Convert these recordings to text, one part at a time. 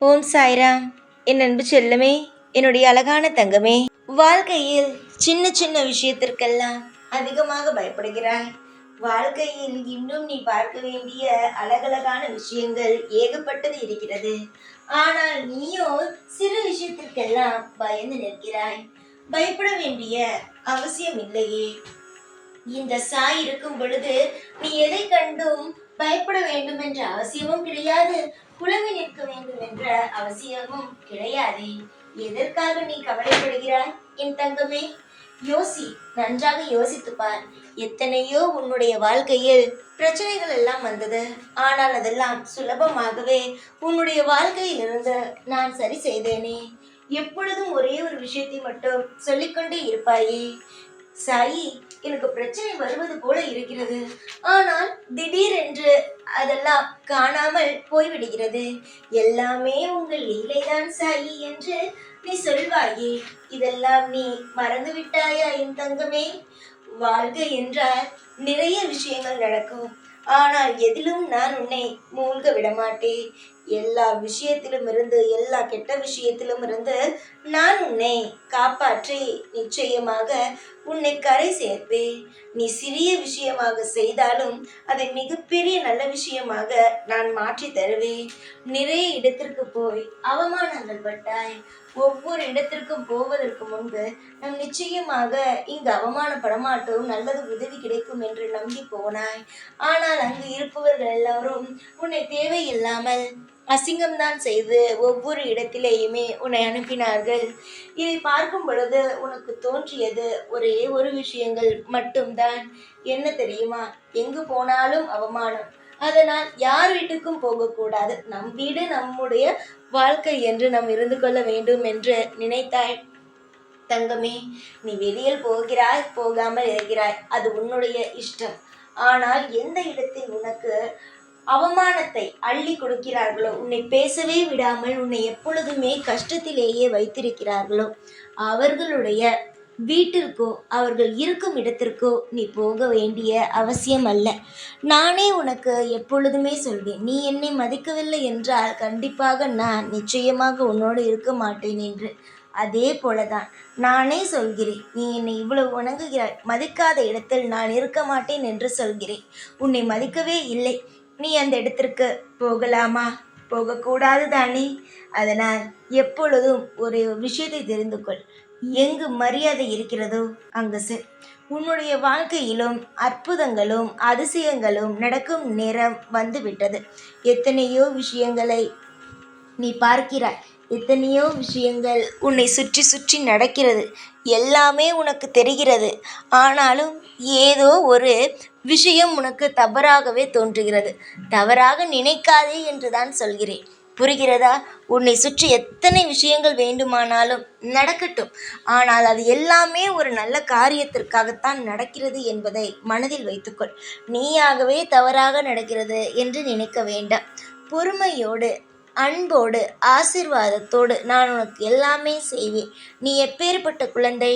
ஓம் சாய்ராம். என் அன்பு செல்லமே, என்னுடைய அழகான தங்கமே, வாழ்க்கையில் சின்ன சின்ன விஷயத்திற்கெல்லாம் அதிகமாக பயப்படுகிறாய். வாழ்க்கையில் இன்னும் நீ பார்க்க வேண்டிய அழகழகான விஷயங்கள் ஏகப்பட்டது இருக்கிறது. ஆனால் நீயோ சிறு விஷயத்திற்கெல்லாம் பயந்து நிற்கிறாய். பயப்பட வேண்டிய அவசியம் இல்லையே. இந்த சாய் இருக்கும் பொழுது நீ எதை கண்டும் பயப்பட வேண்டும் என்ற அவசியமும் கிடையாது, குழம்பி நிற்க வேண்டும் என்ற அவசியமும் கிடையாது. எதற்காக நீ கவலைப்படுகிறாய் என் தங்கமே? யோசி, நன்றாக யோசித்து பார். எத்தனையோ உன்னுடைய வாழ்க்கையில் பிரச்சனைகள் எல்லாம் வந்தது. ஆனால் அதெல்லாம் சுலபமாகவே உன்னுடைய வாழ்க்கையில் இருந்து நான் சரி செய்தேனே. எப்பொழுதும் ஒரே ஒரு விஷயத்தை மட்டும் சொல்லிக்கொண்டே இருப்பாயே, சாயி எனக்கு பிரச்சனை வருவது போல இருக்கிறது, ஆனால் திடீரென்று அதெல்லாம் காணாமல் போய்விடுகிறது. எல்லாமே உங்கள் லீலைதான் சாயி என்று நீ சொல்வாயே. இதெல்லாம் நீ மறந்து விட்டாயா என் தங்கமே? வாழ்க்கை என்றால் நிறைய விஷயங்கள் நடக்கும். ஆனால் எதிலும் நான் உன்னை மூழ்க விடமாட்டேன். எல்லா விஷயத்திலும் இருந்து, எல்லா கெட்ட விஷயத்திலும் இருந்து நான் உன்னை காப்பாற்றி நிச்சயமாக உன்னை கரை சேர்ப்பேன். நீ சிறிய விஷயமாக செய்தாலும் அதை மிகப்பெரிய நல்ல விஷயமாக நான் மாற்றி தருவேன். நிறைய இடத்திற்கு போய் அவமானங்கள் பட்டாய். ஒவ்வொரு இடத்திற்கும் போவதற்கு முன்பு நம் நிச்சயமாக இங்கு அவமானப்பட மாட்டோம், நல்லது உதவி கிடைக்கும் என்று நம்பி போனாய். ஆனால் அங்கு இருப்பவர்கள் எல்லாரும் உன்னை தேவையில்லாமல் அசிங்கம்தான் செய்து ஒவ்வொரு இடத்திலேயுமே உன்னை அனுப்பினார்கள். இதை பார்க்கும் பொழுது உனக்கு தோன்றியது ஒரே ஒரு விஷயங்கள் மட்டும்தான். என்ன தெரியுமா? எங்கு போனாலும் அவமானம். அதனால் யார் வீட்டுக்கும் போகக்கூடாது, நம் வீடு நம்முடைய வாழ்க்கை என்று நாம் இருந்து கொள்ள வேண்டும் என்று நினைத்தாய். தங்கமே, நீ வெளியில் போகிறாய், போகாமல் இருக்கிறாய், அது உன்னுடைய இஷ்டம். ஆனால் எந்த இடத்தில் உனக்கு அவமானத்தை அள்ளி கொடுக்கிறார்களோ, உன்னை பேசவே விடாமல் உன்னை எப்பொழுதுமே கஷ்டத்திலேயே வைத்திருக்கிறார்களோ, அவர்களுடைய வீட்டிற்கோ அவர்கள் இருக்கும் இடத்திற்கோ நீ போக வேண்டிய அவசியம் அல்ல. நானே உனக்கு எப்பொழுதுமே சொல்வேன், நீ என்னை மதிக்கவில்லை என்றால் கண்டிப்பாக நான் நிச்சயமாக உன்னோடு இருக்க மாட்டேன் என்று. அதே போலதான் நானே சொல்கிறேன், நீ என்னை இவ்வளவு வணங்குகிறாய், மதிக்காத இடத்தில் நான் இருக்க மாட்டேன் என்று சொல்கிறேன். உன்னை மதிக்கவே இல்லை, நீ அந்த இடத்திற்கு போகலாமா? போகக்கூடாது தானே. அதனால் எப்பொழுதும் ஒரு விஷயத்தை தெரிந்து கொள், எங்கு மரியாதை இருக்கிறதோ அங்கு செல். உன்னுடைய வாழ்க்கையிலும் அற்புதங்களும் அதிசயங்களும் நடக்கும் நேரம் வந்துவிட்டது. எத்தனையோ விஷயங்களை நீ பார்க்கிறாய், எத்தனையோ விஷயங்கள் உன்னை சுற்றி சுற்றி நடக்கிறது, எல்லாமே உனக்கு தெரிகிறது. ஆனாலும் ஏதோ ஒரு விஷயம் உனக்கு தவறாகவே தோன்றுகிறது. தவறாக நினைக்காதே என்று தான் சொல்கிறேன், புரிகிறதா? உன்னை சுற்றி எத்தனை விஷயங்கள் வேண்டுமானாலும் நடக்கட்டும், ஆனால் அது எல்லாமே ஒரு நல்ல காரியத்திற்காகத்தான் நடக்கிறது என்பதை மனதில் வைத்துக்கொள். நீயாகவே தவறாக நடக்கிறது என்று நினைக்க வேண்டாம். பொறுமையோடு, அன்போடு, ஆசீர்வாதத்தோடு நான் உனக்கு எல்லாமே செய்வேன். நீ எப்பேற்பட்ட குழந்தை?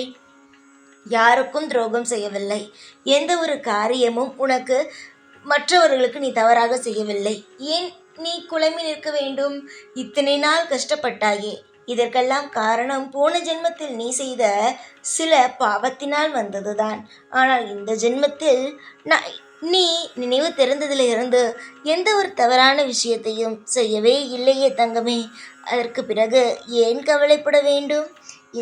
யாருக்கும் துரோகம் செய்யவில்லை. எந்த ஒரு காரியமும் உனக்கு மற்றவர்களுக்கு நீ தவறாக செய்யவில்லை. ஏன் நீ குழம்பி நிற்க வேண்டும்? இத்தனை நாள் கஷ்டப்பட்டாயே, இதற்கெல்லாம் காரணம் போன ஜென்மத்தில் நீ செய்த சில பாவத்தினால் வந்ததுதான். ஆனால் இந்த ஜென்மத்தில் நீ நினைவு தெரிந்ததிலிருந்து எந்த ஒரு தவறான விஷயத்தையும் செய்யவே இல்லையே தங்கமே. அதற்கு பிறகு ஏன் கவலைப்பட வேண்டும்?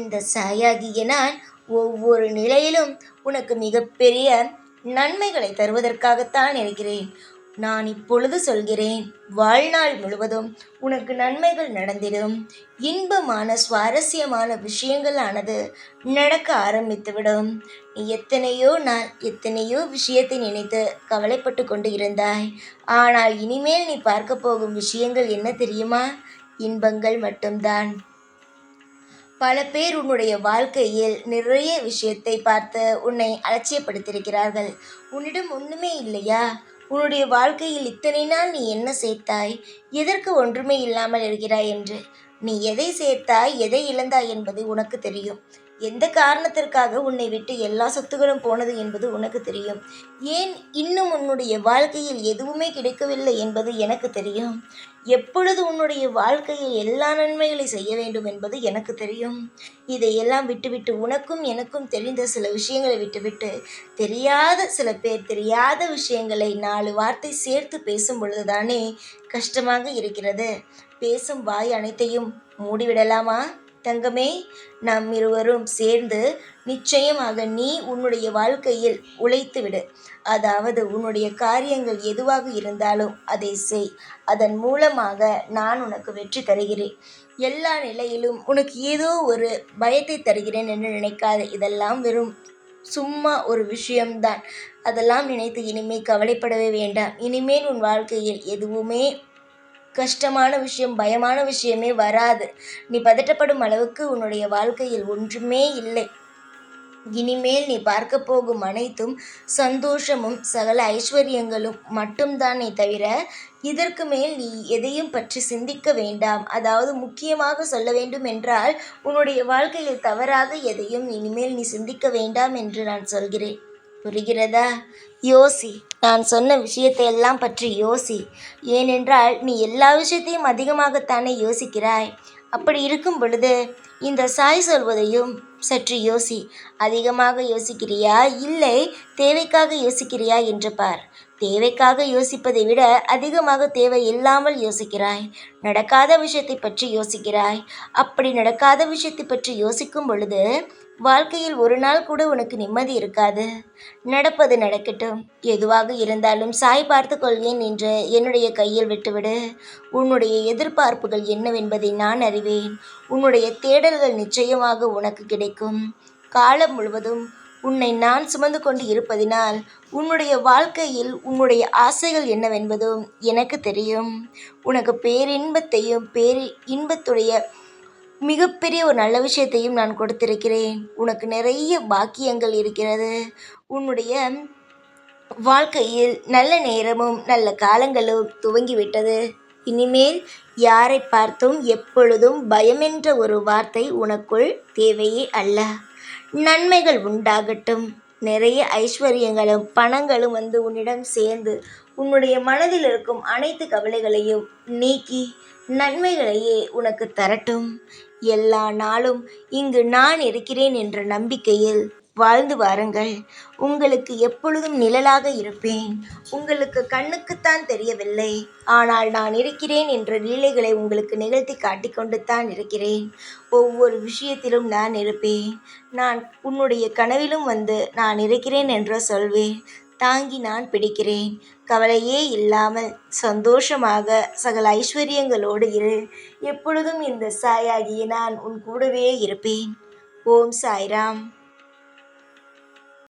இந்த சாயாகிய நான் ஒவ்வொரு நிலையிலும் உனக்கு மிகப்பெரிய நன்மைகளை தருவதற்காகத்தான் இருக்கிறேன். நான் இப்பொழுது சொல்கிறேன், வாழ்நாள் முழுவதும் உனக்கு நன்மைகள் நடந்திடும். இன்பமான சுவாரஸ்யமான விஷயங்களானது நடக்க ஆரம்பித்துவிடும். நீ எத்தனையோ நாள் எத்தனையோ விஷயத்தை நினைத்து கவலைப்பட்டு கொண்டு இருந்தாய். ஆனால் இனிமேல் நீ பார்க்க போகும் விஷயங்கள் என்ன தெரியுமா? இன்பங்கள் மட்டும்தான். பல பேர் உன்னுடைய வாழ்க்கையில் நிறைய விஷயத்தை பார்த்து உன்னை அலட்சியப்படுத்தியிருக்கிறார்கள். உன்னிடம் ஒன்றுமே இல்லையா? உன்னுடைய வாழ்க்கையில் இத்தனை நாள் நீ என்ன சேர்த்தாய்? எதற்கு ஒன்றுமே இல்லாமல் இருக்கிறாய் என்று. நீ எதை சேர்த்தாய், எதை இழந்தாய் என்பது உனக்கு தெரியும். எந்த காரணத்திற்காக உன்னை விட்டு எல்லா சொத்துகளும் போனது என்பது உனக்கு தெரியும். ஏன் இன்னும் உன்னுடைய வாழ்க்கையில் எதுவுமே கிடைக்கவில்லை என்பது எனக்கு தெரியும். எப்பொழுது உன்னுடைய வாழ்க்கையில் எல்லா நன்மைகளை செய்ய வேண்டும் என்பது எனக்கு தெரியும். இதையெல்லாம் விட்டுவிட்டு உனக்கும் எனக்கும் தெரிந்த சில விஷயங்களை விட்டுவிட்டு தெரியாத சில பேர் தெரியாத விஷயங்களை 4 வார்த்தை சேர்த்து பேசும் பொழுதுதானே கஷ்டமாக இருக்கிறது. பேசும் வாய் அனைத்தையும் மூடிவிடலாமா தங்கமே? நாம் இருவரும் சேர்ந்து நிச்சயமாக நீ உன்னுடைய வாழ்க்கையில் உழைத்து விடு. அதாவது உன்னுடைய காரியங்கள் எதுவாக இருந்தாலும் அதை செய். அதன் மூலமாக நான் உனக்கு வெற்றி தருகிறேன். எல்லா நிலையிலும் உனக்கு ஏதோ ஒரு பயத்தை தருகிறேன் என்று நினைக்காது. இதெல்லாம் வெறும் சும்மா ஒரு விஷயம்தான். அதெல்லாம் நினைத்து இனிமேல் கவலைப்படவே வேண்டாம். இனிமேல் உன் வாழ்க்கையில் எதுவுமே கஷ்டமான விஷயம், பயமான விஷயமே வராது. நீ பதட்டப்படும் அளவுக்கு உன்னுடைய வாழ்க்கையில் ஒன்றுமே இல்லை. இனிமேல் நீ பார்க்க போகும் அனைத்தும் சந்தோஷமும் சகல ஐஸ்வர்யங்களும் மட்டும்தானே தவிர இதற்கு மேல் நீ எதையும் பற்றி சிந்திக்க வேண்டாம். அதாவது முக்கியமாக சொல்ல வேண்டும் என்றால் உன்னுடைய வாழ்க்கையில் தவறாக எதையும் இனிமேல் நீ சிந்திக்க வேண்டாம் என்று நான் சொல்கிறேன். புரிகிறதா? யோசி. நான் சொன்ன விஷயத்தை எல்லாம் பற்றி யோசி. ஏனென்றால் நீ எல்லா விஷயத்தையும் அதிகமாகத்தானே யோசிக்கிறாய். அப்படி இருக்கும் பொழுது இந்த சாய் சொல்வதையும் சற்று யோசி. அதிகமாக யோசிக்கிறியா இல்லை தேவைக்காக யோசிக்கிறியா என்று பார். தேவைக்காக யோசிப்பதை விட அதிகமாக தேவை இல்லாமல் யோசிக்கிறாய். நடக்காத விஷயத்தை பற்றி யோசிக்கிறாய். அப்படி நடக்காத விஷயத்தை பற்றி யோசிக்கும் பொழுது வாழ்க்கையில் ஒரு நாள் கூட உனக்கு நிம்மதி இருக்காது. நடப்பது நடக்கட்டும். எதுவாக இருந்தாலும் சாய் பார்த்து கொள்வேன் என்று என்னுடைய கையில் விட்டுவிடு. உன்னுடைய எதிர்பார்ப்புகள் என்னவென்பதை நான் அறிவேன். உன்னுடைய தேடல்கள் நிச்சயமாக உனக்கு கிடைக்கும். காலம் முழுவதும் உன்னை நான் சுமந்து கொண்டு இருப்பதினால் உன்னுடைய வாழ்க்கையில் உன்னுடைய ஆசைகள் என்னவென்பதும் எனக்கு தெரியும். உனக்கு பேரின்பத்தையும் இன்பத்துடைய மிகப்பெரிய ஒரு நல்ல விஷயத்தையும் நான் கொடுத்திருக்கிறேன். உனக்கு நிறைய பாக்கியங்கள் இருக்கிறது. உன்னுடைய வாழ்க்கையில் நல்ல நேரமும் நல்ல காலங்களும் துவங்கிவிட்டது. இனிமேல் யாரை பார்த்தும் எப்பொழுதும் பயமென்ற ஒரு வார்த்தை உனக்குள் தேவையே அல்ல. நன்மைகள் உண்டாகட்டும். நிறைய ஐஸ்வர்யங்களும் பணங்களும் வந்து உன்னிடம் சேர்ந்து உன்னுடைய மனதில் இருக்கும் அனைத்து கவலைகளையும் நீக்கி நன்மைகளையே உனக்கு தரட்டும். எல்லா நாளும் இங்கு நான் இருக்கிறேன் என்ற நம்பிக்கையில் வாழ்ந்து வாருங்கள். உங்களுக்கு எப்பொழுதும் நிழலாக இருப்பேன். உங்களுக்கு கண்ணுக்குத்தான் தெரியவில்லை. ஆனால் நான் இருக்கிறேன் என்ற லீலைகளை உங்களுக்கு நிகழ்த்தி காட்டிக்கொண்டு தான் இருக்கிறேன். ஒவ்வொரு விஷயத்திலும் நான் இருப்பேன். நான் உன்னுடைய கனவிலும் வந்து நான் இருக்கிறேன் என்று சொல்வேன். தாங்கி நான் பிடிக்கிறேன். கவலையே இல்லாமல் சந்தோஷமாக சகல ஐஸ்வர்யங்களோடு இரு. எப்பொழுதும் இந்த சாயாகிய நான் உன் கூடவே இருப்பேன். ஓம் சாய்ராம்.